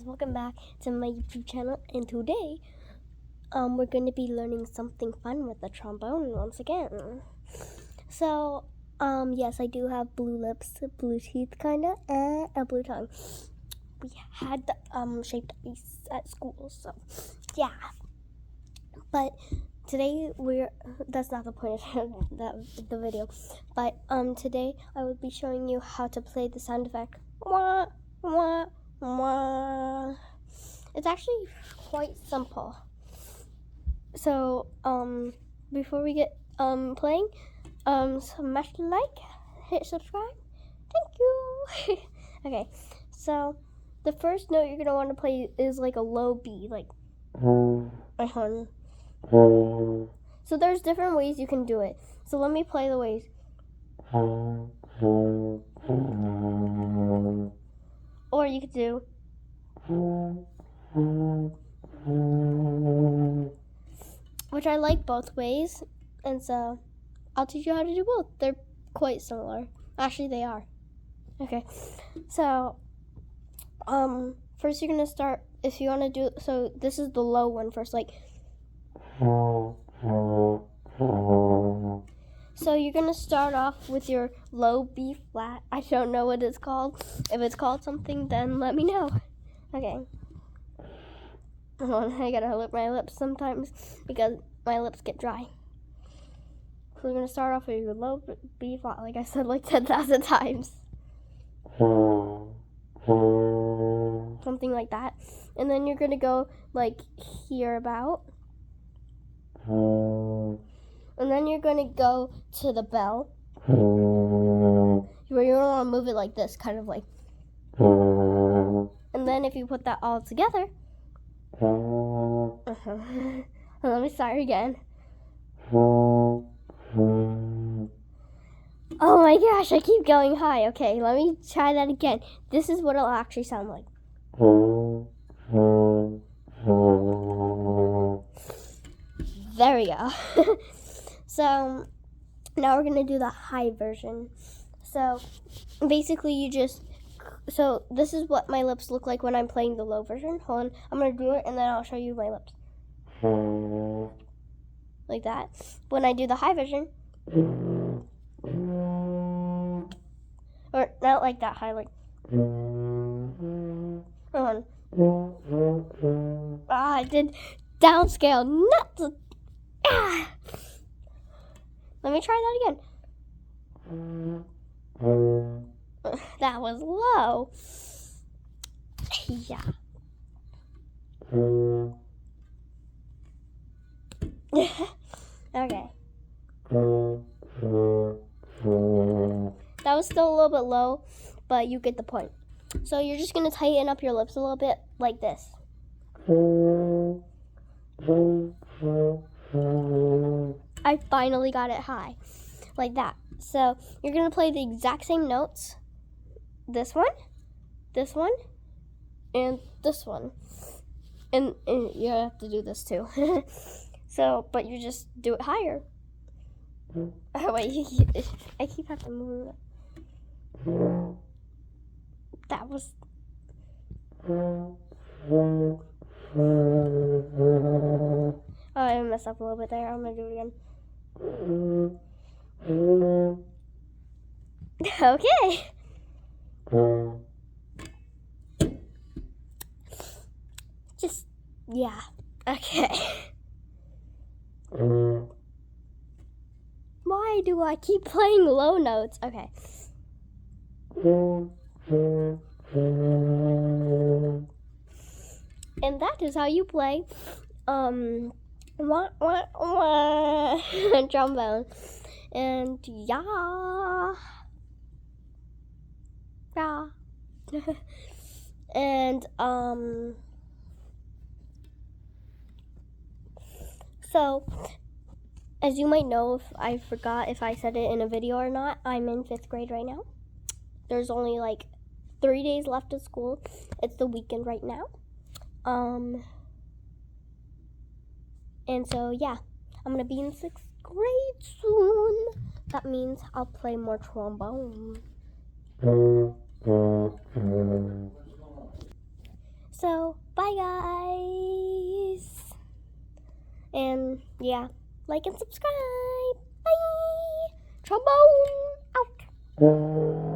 welcome back to my YouTube channel, and today we're going to be learning something fun with the trombone once again. So yes, I do have blue lips, blue teeth kinda, and a blue tongue. We had the shaped ice at school, so yeah. But today that's not the point of the video. But today I will be showing you how to play the sound effect wah wah wah. It's actually quite simple. So before we get playing, smash the like, hit subscribe. Thank you. Okay, so the first note you're gonna want to play is like a low B, like So there's different ways you can do it. So let me play the ways. Or you could do which I like both ways, and so I'll teach you how to do both. They're quite similar. Actually, they are. Okay, so first you're gonna start, if you want to do, so this is the low one first, like. So you're gonna start off with your low B flat. I don't know what it's called. If it's called something, then let me know. Okay. I gotta lip my lips sometimes because my lips get dry. So we're gonna start off with your low B flat, like I said like 10,000 times. Something like that. And then you're gonna go like here about. And then you're gonna go to the bell. Where you wanna move it like this, kind of like. And then if you put that all together. Let me start again. Oh my gosh, I keep going high. Okay, let me try that again. This is what it'll actually sound like. There we go. So now we're gonna do the high version. So basically so this is what my lips look like when I'm playing the low version. Hold on, I'm gonna do it and then I'll show you my lips. Like that. When I do the high version, or not like that high, like. Hold on. I did downscale, nuts. Let me try that again. That was low. Yeah. Okay. That was still a little bit low, but you get the point. So you're just going to tighten up your lips a little bit like this. I finally got it high, like that. So you're going to play the exact same notes. This one, and this one. And you have to do this too. So, but you just do it higher. Oh wait, I keep having to move it. That was. Oh, I messed up a little bit there. I'm gonna do it again. Okay. Just, yeah. Okay. Why do I keep playing low notes? Okay. And that is how you play trombone. And yeah. And so as you might know, if I forgot if I said it in a video or not, I'm in 5th grade right now. There's only like 3 days left of school. It's the weekend right now. And so yeah, I'm gonna be in 6th grade soon. That means I'll play more trombone. So So, bye guys. And yeah, like and subscribe. Bye. Trombone out.